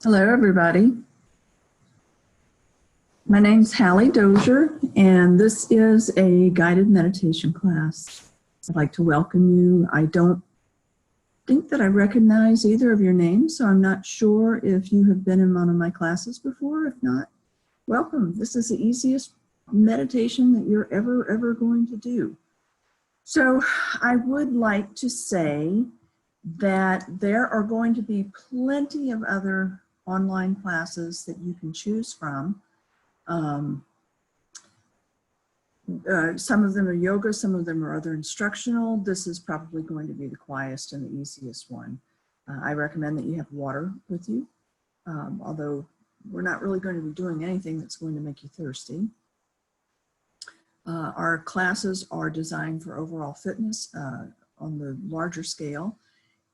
Hello, everybody. My name's Hallie Dozier, and this is a guided meditation class. I'd like to welcome you. I don't think that I recognize either of your names, so I'm not sure if you have been in one of my classes before. If not, welcome. This is the easiest meditation that you're ever going to do. So I would like to say that there are going to be plenty of other online classes that you can choose from. Some of them are yoga, some of them are other instructional. This is probably going to be the quietest and the easiest one. I recommend that you have water with you, although we're not really going to be doing anything that's going to make you thirsty. Our classes are designed for overall fitness on the larger scale,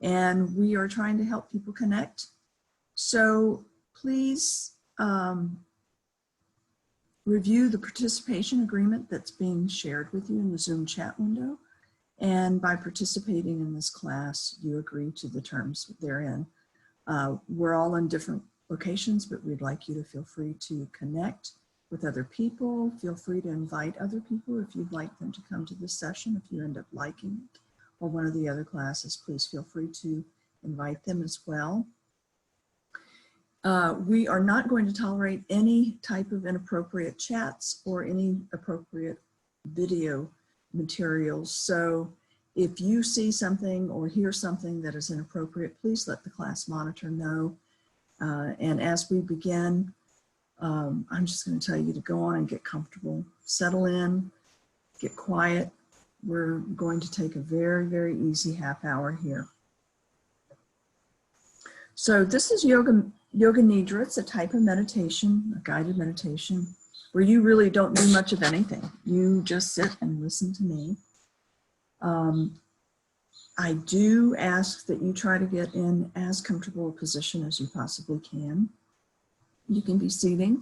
and we are trying to help people connect. So please review the participation agreement that's being shared with you in the Zoom chat window. And by participating in this class, you agree to the terms therein. We're all in different locations, but we'd like you to feel free to connect with other people. Feel free to invite other people if you'd like them to come to this session. If you end up liking it or one of the other classes, please feel free to invite them as well. We are not going to tolerate any type of inappropriate chats or any appropriate video materials. So if you see something or hear something that is inappropriate, please let the class monitor know. And as we begin, I'm just going to tell you to go on and get comfortable, settle in, get quiet. We're going to take a very easy half hour here. So this is Yoga Nidra. It's a type of meditation, a guided meditation, where you really don't do much of anything. You just sit and listen to me. I do ask that you try to get in as comfortable a position as you possibly can. You can be seated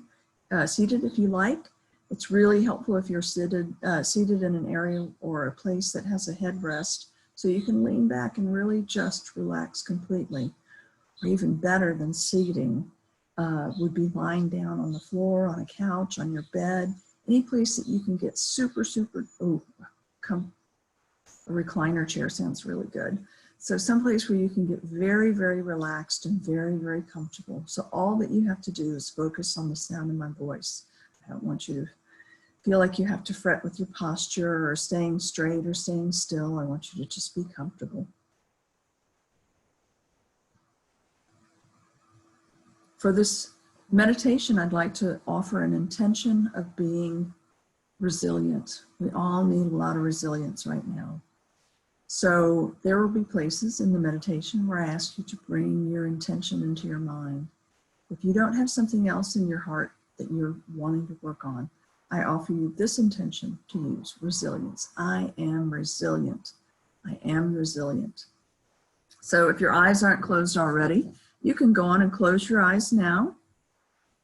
if you like. It's really helpful if you're seated in an area or a place that has a headrest, so you can lean back and really just relax completely. Or even better than seating would be lying down on the floor, on a couch, on your bed, any place that you can get a recliner chair sounds really good. So someplace where you can get very relaxed and very comfortable. So all that you have to do is focus on the sound of my voice. I don't want you to feel like you have to fret with your posture or staying straight or staying still. I want you to just be comfortable. For this meditation, I'd like to offer an intention of being resilient. We all need a lot of resilience right now. So there will be places in the meditation where I ask you to bring your intention into your mind. If you don't have something else in your heart that you're wanting to work on, I offer you this intention to use, resilience. I am resilient. I am resilient. So if your eyes aren't closed already, you can go on and close your eyes now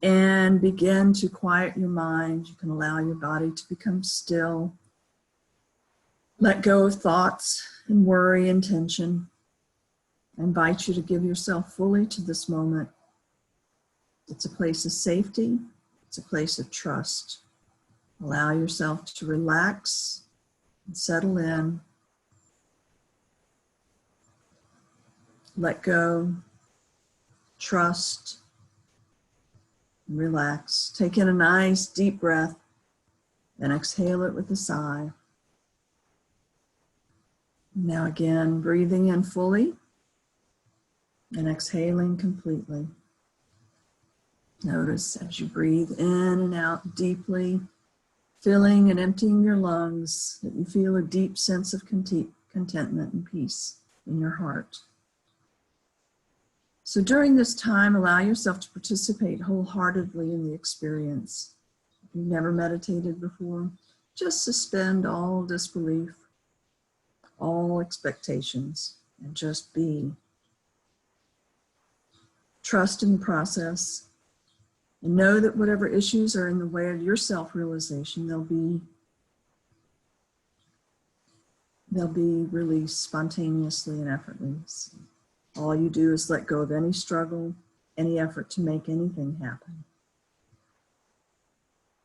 and begin to quiet your mind. You can allow your body to become still. Let go of thoughts and worry and tension. I invite you to give yourself fully to this moment. It's a place of safety. It's a place of trust. Allow yourself to relax and settle in. Let go. Trust, relax. Take in a nice deep breath, then exhale it with a sigh. Now again, breathing in fully and exhaling completely. Notice as you breathe in and out deeply, filling and emptying your lungs, that you feel a deep sense of contentment and peace in your heart. So during this time, allow yourself to participate wholeheartedly in the experience. If you've never meditated before, just suspend all disbelief, all expectations, and just be. trust in the process, and know that whatever issues are in the way of your self-realization, they'll be released spontaneously and effortlessly. All you do is let go of any struggle, any effort to make anything happen.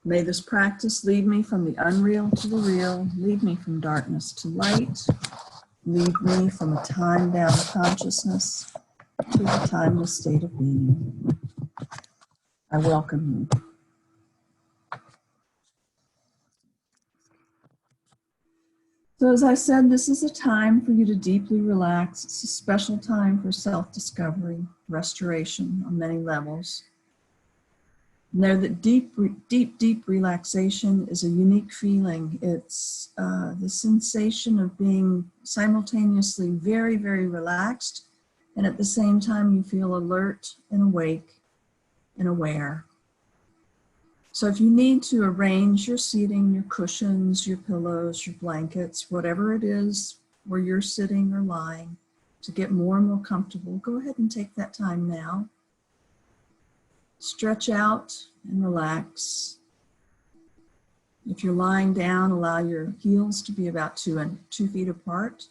May this practice lead me from the unreal to the real, lead me from darkness to light, lead me from a time-bound consciousness to the timeless state of being. I welcome you. So as I said, this is a time for you to deeply relax. It's a special time for self-discovery, restoration on many levels. Know that deep relaxation is a unique feeling. It's the sensation of being simultaneously very, very relaxed, and at the same time you feel alert and awake and aware. So if you need to arrange your seating, your cushions, your pillows, your blankets, whatever it is where you're sitting or lying, to get more and more comfortable, go ahead and take that time now. Stretch out and relax. If you're lying down, allow your heels to be about 2 feet apart.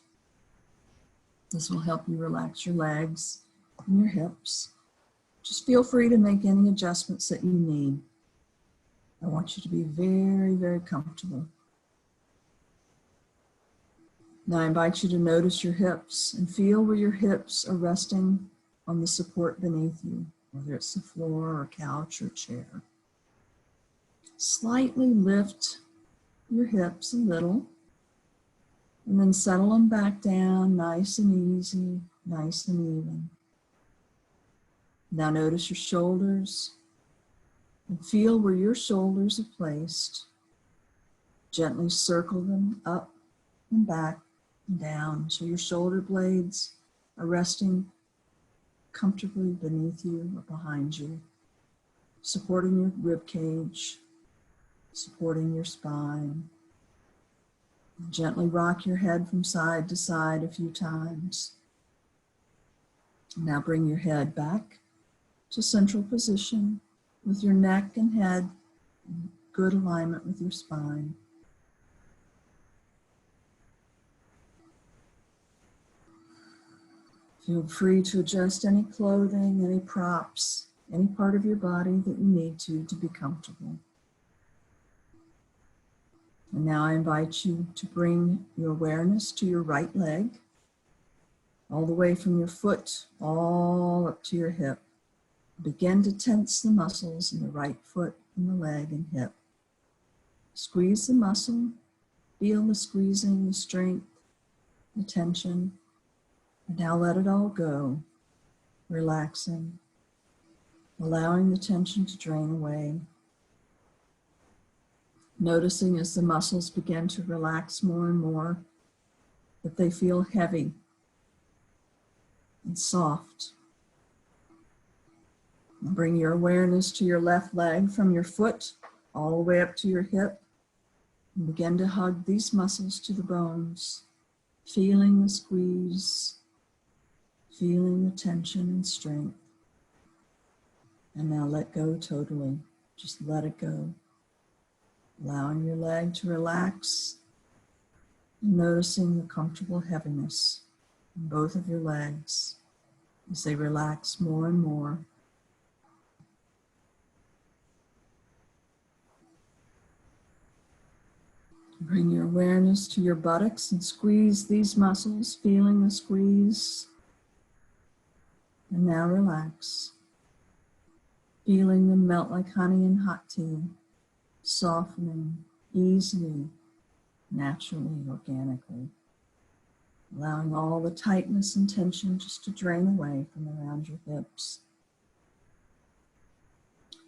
This will help you relax your legs and your hips. Just feel free to make any adjustments that you need. I want you to be very, very comfortable. Now I invite you to notice your hips and feel where your hips are resting on the support beneath you, whether it's the floor or couch or chair. Slightly lift your hips a little and then settle them back down nice and easy, nice and even. Now notice your shoulders and feel where your shoulders are placed. Gently circle them up and back and down so your shoulder blades are resting comfortably beneath you or behind you, supporting your rib cage, supporting your spine. Gently rock your head from side to side a few times. Now bring your head back to central position with your neck and head in good alignment with your spine. Feel free to adjust any clothing, any props, any part of your body that you need to be comfortable. And now I invite you to bring your awareness to your right leg, all the way from your foot, all up to your hip. Begin to tense the muscles in the right foot and the leg and hip. Squeeze the muscle, feel the squeezing, the strength, the tension. And now let it all go, relaxing, allowing the tension to drain away. Noticing as the muscles begin to relax more and more, that they feel heavy and soft. And bring your awareness to your left leg from your foot all the way up to your hip. And begin to hug these muscles to the bones, feeling the squeeze, feeling the tension and strength. And now let go totally. Just let it go. Allowing your leg to relax and noticing the comfortable heaviness in both of your legs as they relax more and more. Bring your awareness to your buttocks and squeeze these muscles, feeling the squeeze. And now relax, feeling them melt like honey in hot tea, softening easily, naturally, organically, allowing all the tightness and tension just to drain away from around your hips.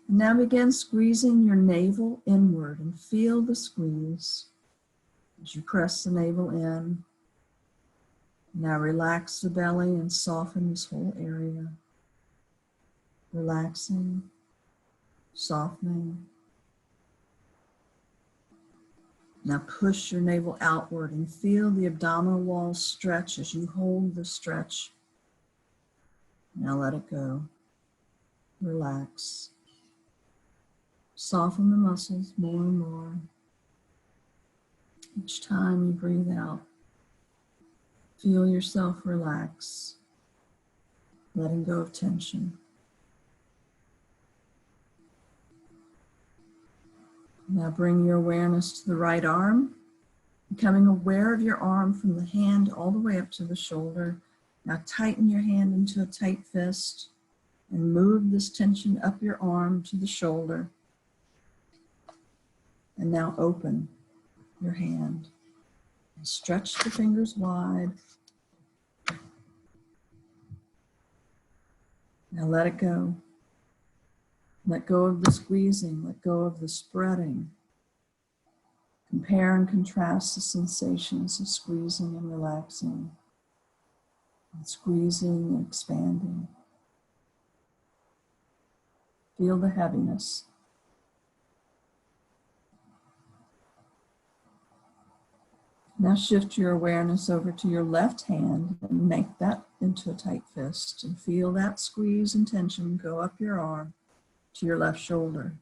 And now begin squeezing your navel inward and feel the squeeze as you press the navel in. Now relax the belly and soften this whole area. Relaxing, softening. Now push your navel outward and feel the abdominal wall stretch as you hold the stretch. Now let it go. relax. Soften the muscles more and more. Each time you breathe out, feel yourself relax, letting go of tension. Now bring your awareness to the right arm, becoming aware of your arm from the hand all the way up to the shoulder. Now tighten your hand into a tight fist and move this tension up your arm to the shoulder. And now open your hand and stretch the fingers wide. Now let it go. Let go of the squeezing, let go of the spreading. Compare and contrast the sensations of squeezing and relaxing, and squeezing and expanding. Feel the heaviness. Now shift your awareness over to your left hand and make that into a tight fist, and feel that squeeze and tension go up your arm to your left shoulder.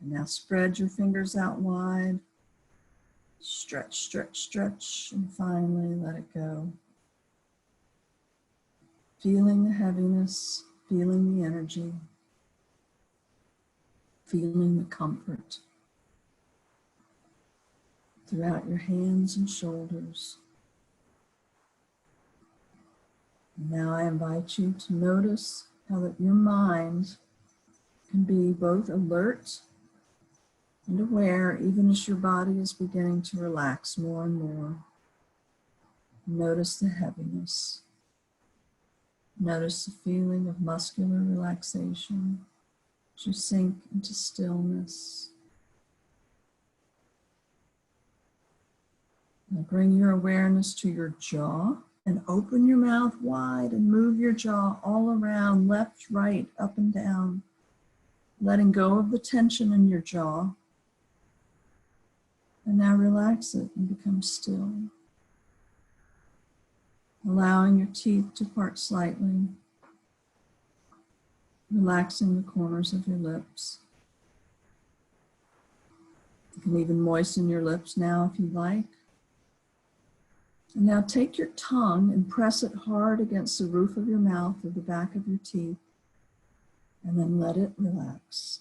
And now spread your fingers out wide. Stretch, stretch, stretch, and finally let it go. Feeling the heaviness, feeling the energy, feeling the comfort throughout your hands and shoulders. And now I invite you to notice how that your mind can be both alert and aware even as your body is beginning to relax more and more. Notice the heaviness. Notice the feeling of muscular relaxation as you sink into stillness. Now bring your awareness to your jaw and open your mouth wide and move your jaw all around, left, right, up and down, letting go of the tension in your jaw. And now relax it and become still. Allowing your teeth to part slightly. Relaxing the corners of your lips. You can even moisten your lips now if you like. And now take your tongue and press it hard against the roof of your mouth or the back of your teeth. And then let it relax.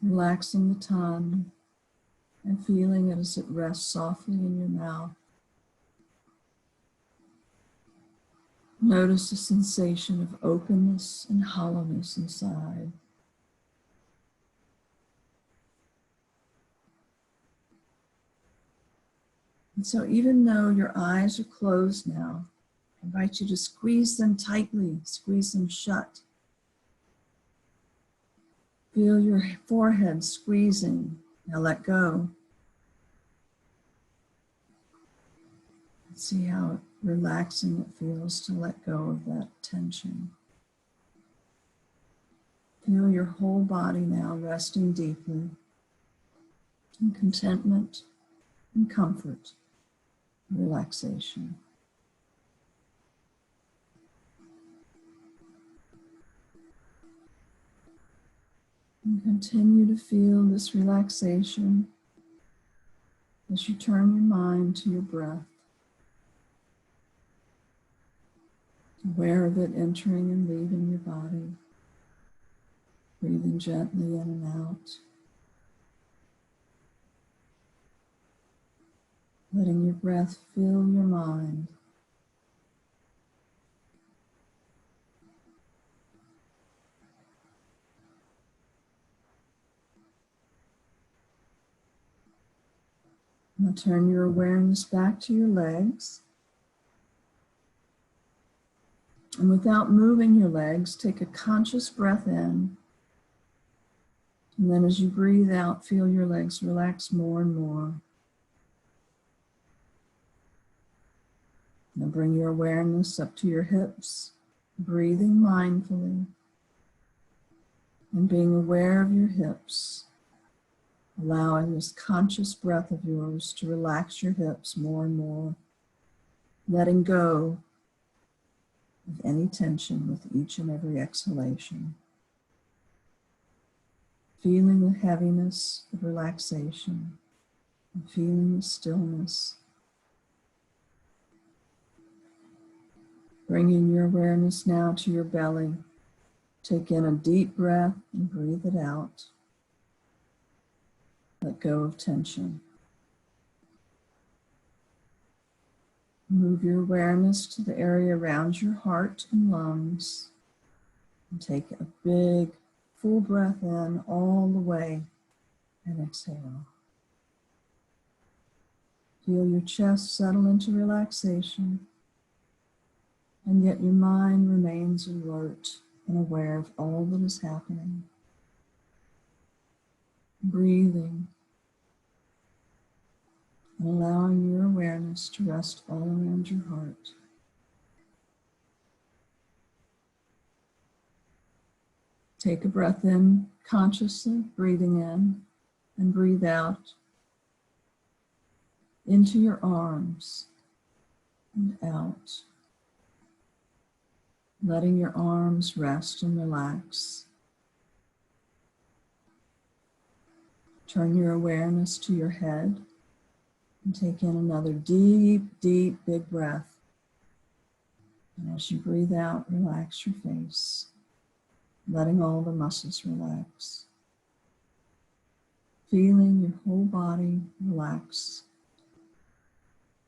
Relaxing the tongue and feeling it as it rests softly in your mouth. Notice the sensation of openness and hollowness inside. And so even though your eyes are closed now, I invite you to squeeze them tightly, squeeze them shut. Feel your forehead squeezing. Now let go. And see how relaxing it feels to let go of that tension. Feel your whole body now resting deeply in contentment and comfort, relaxation. And continue to feel this relaxation as you turn your mind to your breath. Aware of it entering and leaving your body. Breathing gently in and out. Letting your breath fill your mind. Now turn your awareness back to your legs. And without moving your legs, take a conscious breath in. And then as you breathe out, feel your legs relax more and more. Now bring your awareness up to your hips, breathing mindfully and being aware of your hips, allowing this conscious breath of yours to relax your hips more and more, letting go of any tension with each and every exhalation. Feeling the heaviness of relaxation and feeling the stillness. Bringing your awareness now to your belly. Take in a deep breath and breathe it out. Let go of tension. Move your awareness to the area around your heart and lungs. And take a big, full breath in all the way and exhale. Feel your chest settle into relaxation, and yet your mind remains alert and aware of all that is happening. Breathing and allowing your awareness to rest all around your heart. Take a breath in consciously, breathing in, and breathe out into your arms and out. Letting your arms rest and relax. Turn your awareness to your head and take in another deep, deep, big breath. And as you breathe out, relax your face, letting all the muscles relax. Feeling your whole body relax.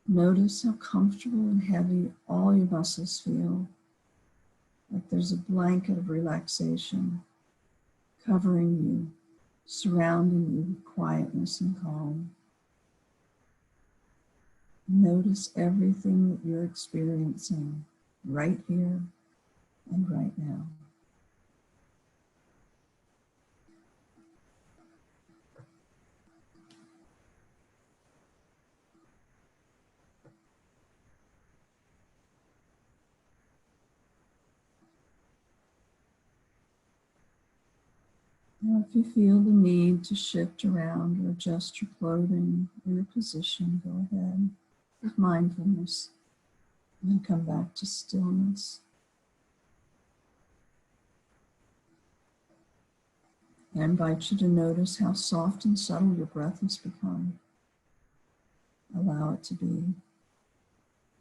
Notice how comfortable and heavy all your muscles feel, like there's a blanket of relaxation covering you, surrounding you with quietness and calm. Notice everything that you're experiencing right here and right now. Now, if you feel the need to shift around or adjust your clothing or your position, go ahead with mindfulness and then come back to stillness. I invite you to notice how soft and subtle your breath has become. Allow it to be.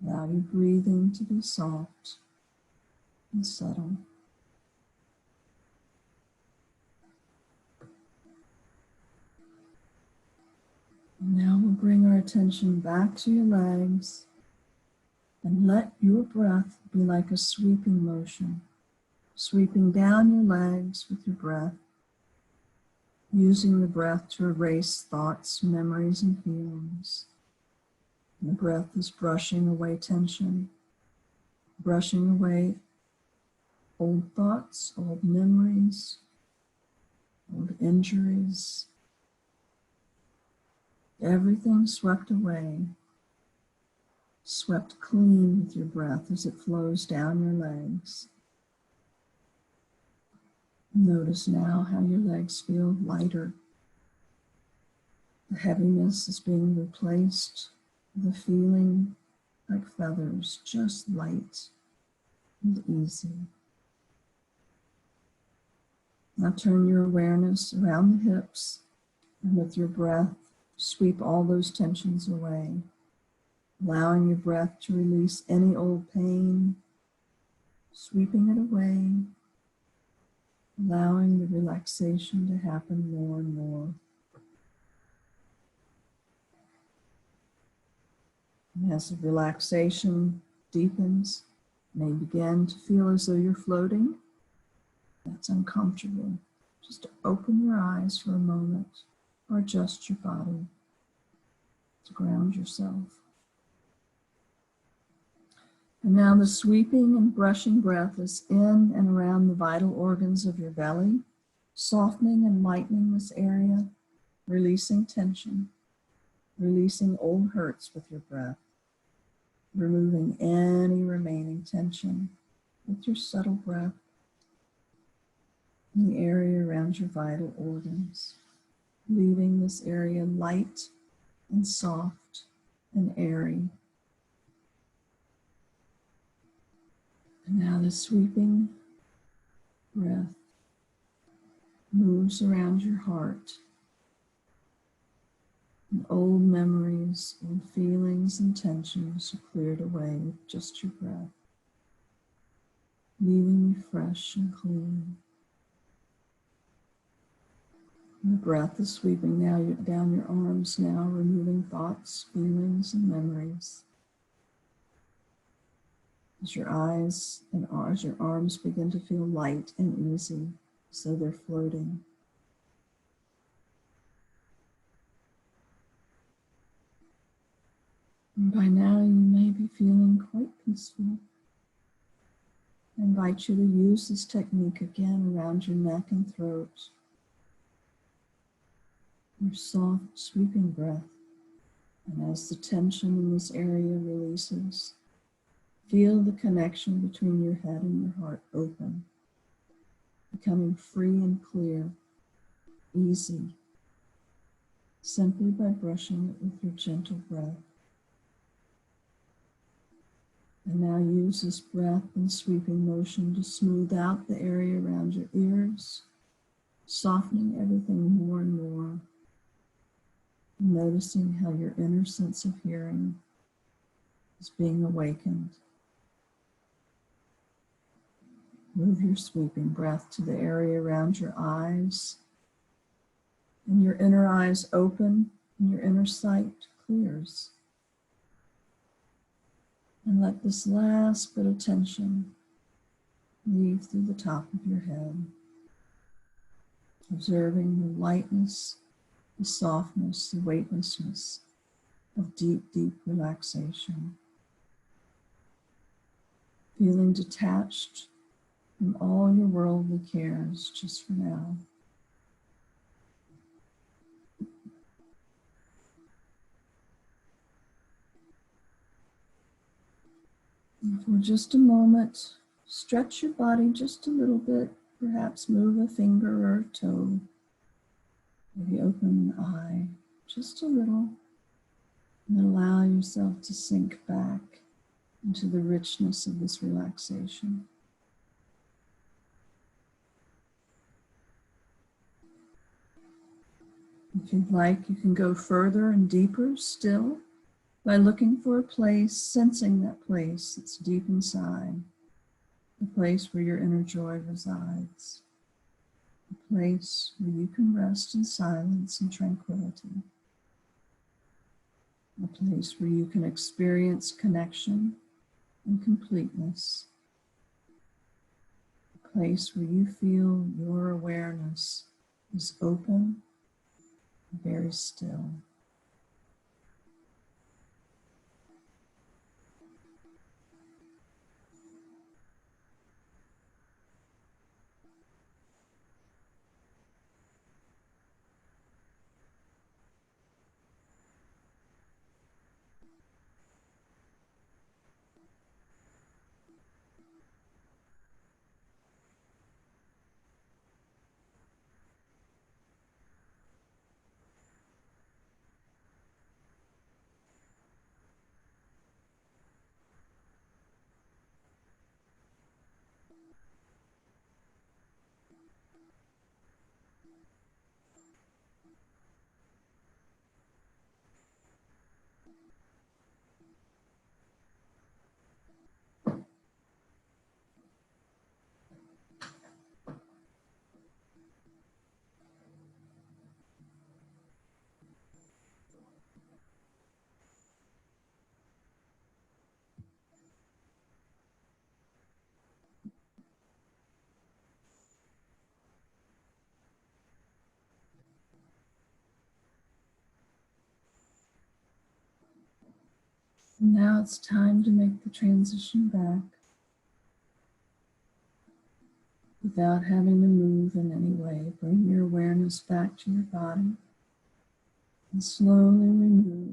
Allow your breathing to be soft and subtle. And now we'll bring our attention back to your legs and let your breath be like a sweeping motion, sweeping down your legs with your breath, using the breath to erase thoughts, memories, and feelings. And the breath is brushing away tension, brushing away old thoughts, old memories, old injuries. Everything swept away, swept clean with your breath as it flows down your legs. Notice now how your legs feel lighter. The heaviness is being replaced with a feeling like feathers, just light and easy. Now turn your awareness around the hips and with your breath, sweep all those tensions away, allowing your breath to release any old pain, sweeping it away, allowing the relaxation to happen more and more. And as the relaxation deepens, you may begin to feel as though you're floating. That's uncomfortable. Just open your eyes for a moment or adjust your body to ground yourself. And now the sweeping and brushing breath is in and around the vital organs of your belly, softening and lightening this area, releasing tension, releasing old hurts with your breath, removing any remaining tension with your subtle breath in the area around your vital organs, leaving this area light and soft and airy. Now the sweeping breath moves around your heart, and old memories and feelings and tensions are cleared away with just your breath, leaving you fresh and clean. And the breath is sweeping now down your arms now, removing thoughts, feelings, and memories. As your eyes and as your arms begin to feel light and easy, so they're floating. And by now you may be feeling quite peaceful. I invite you to use this technique again around your neck and throat. Your soft, sweeping breath. And as the tension in this area releases, feel the connection between your head and your heart open, becoming free and clear, easy, simply by brushing it with your gentle breath. And now use this breath and sweeping motion to smooth out the area around your ears, softening everything more and more, and noticing how your inner sense of hearing is being awakened. Move your sweeping breath to the area around your eyes, and your inner eyes open and your inner sight clears. And let this last bit of tension leave through the top of your head, observing the lightness, the softness, the weightlessness of deep, deep relaxation. Feeling detached from all your worldly cares just for now. And for just a moment, stretch your body just a little bit, perhaps move a finger or a toe, maybe open an eye just a little, and allow yourself to sink back into the richness of this relaxation. If you'd like, you can go further and deeper still by looking for a place, sensing that place that's deep inside, the place where your inner joy resides, a place where you can rest in silence and tranquility, a place where you can experience connection and completeness, a place where you feel your awareness is open and very still. And now it's time to make the transition back without having to move in any way. Bring your awareness back to your body and slowly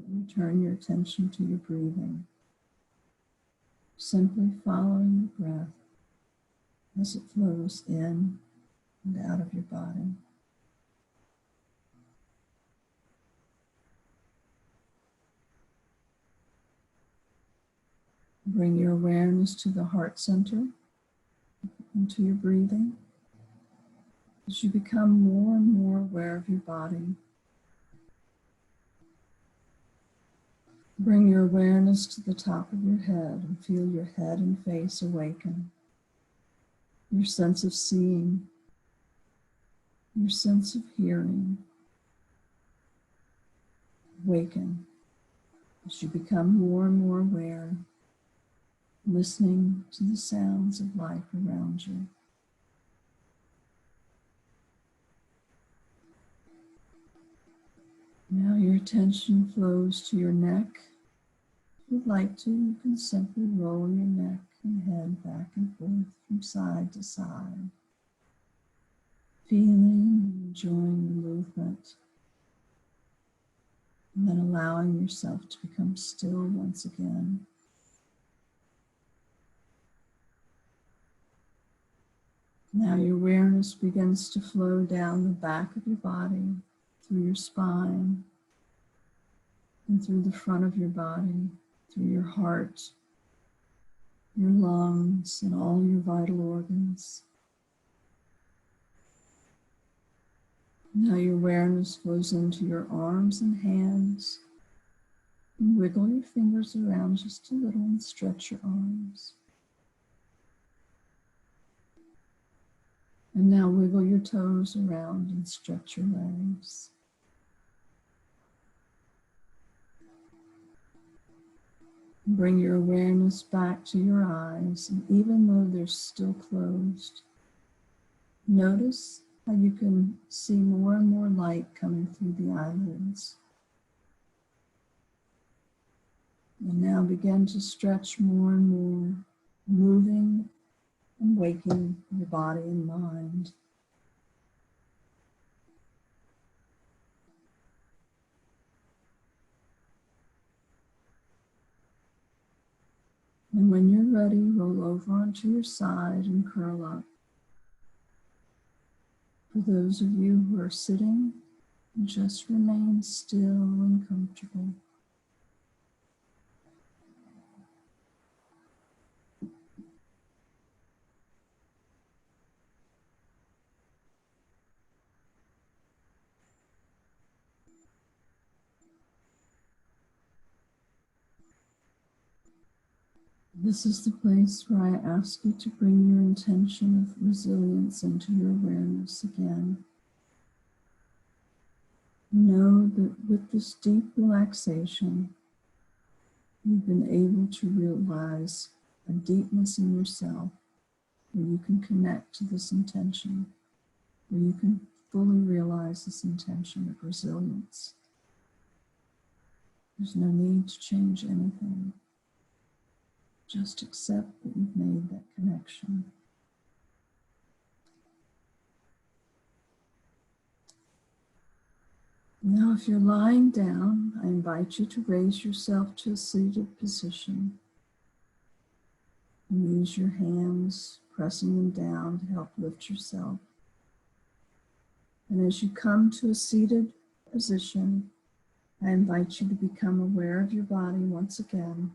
return your attention to your breathing, simply following the breath as it flows in and out of your body. Bring your awareness to the heart center, into your breathing as you become more and more aware of your body. Bring your awareness to the top of your head and feel your head and face awaken. Your sense of seeing, your sense of hearing, awaken as you become more and more aware, listening to the sounds of life around you. Now your attention flows to your neck. If you'd like to, you can simply roll your neck and head back and forth from side to side, feeling and enjoying the movement, and then allowing yourself to become still once again. Now your awareness begins to flow down the back of your body, through your spine, and through the front of your body, through your heart, your lungs, and all your vital organs. Now your awareness flows into your arms and hands. And wiggle your fingers around just a little and stretch your arms. And now wiggle your toes around and stretch your legs. Bring your awareness back to your eyes, and even though they're still closed, notice how you can see more and more light coming through the eyelids. And now begin to stretch more and more, moving and waking your body and mind. And when you're ready, roll over onto your side and curl up. For those of you who are sitting, just remain still and comfortable. This is the place where I ask you to bring your intention of resilience into your awareness again. Know that with this deep relaxation, you've been able to realize a deepness in yourself where you can connect to this intention, where you can fully realize this intention of resilience. There's no need to change anything. Just accept that you've made that connection. Now, if you're lying down, I invite you to raise yourself to a seated position and use your hands, pressing them down to help lift yourself. And as you come to a seated position, I invite you to become aware of your body once again.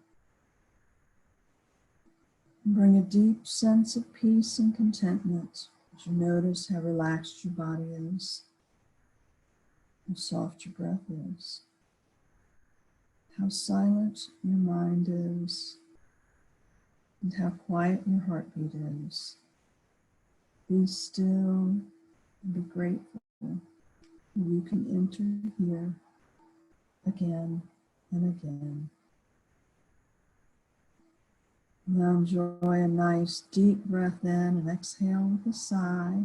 And bring a deep sense of peace and contentment as you notice how relaxed your body is, how soft your breath is, how silent your mind is, and how quiet your heartbeat is. Be still and be grateful that you can enter here again and again. Now enjoy a nice deep breath in and exhale with a sigh.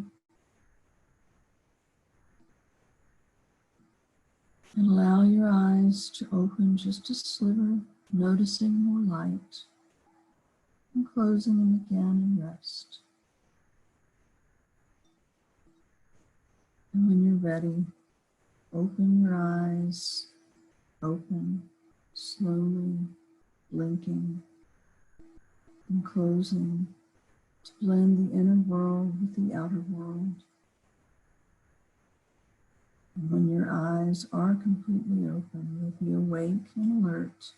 And allow your eyes to open just a sliver, noticing more light, and closing them again and rest. And when you're ready, open your eyes, open, slowly, blinking, and closing to blend the inner world with the outer world. And when your eyes are completely open, you'll be awake and alert,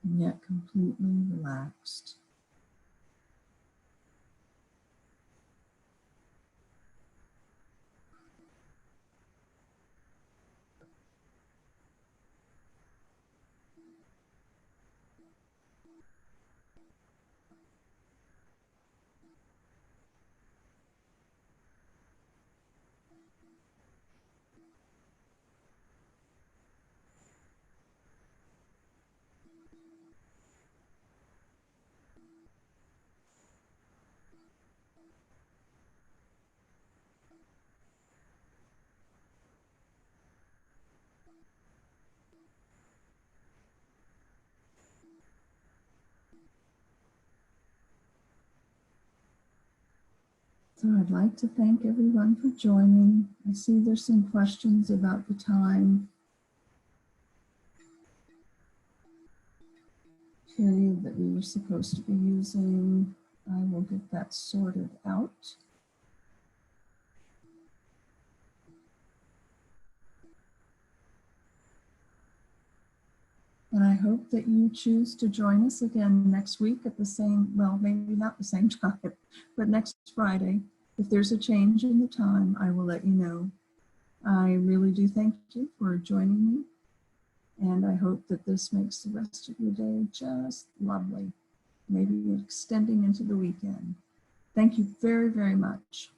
and yet completely relaxed. So I'd like to thank everyone for joining. I see there's some questions about the time period that we were supposed to be using. I will get that sorted out. And I hope that you choose to join us again next week at the same, well, maybe not the same time, but next Friday. If there's a change in the time, I will let you know. I really do thank you for joining me. And I hope that this makes the rest of your day just lovely, maybe extending into the weekend. Thank you very, very much.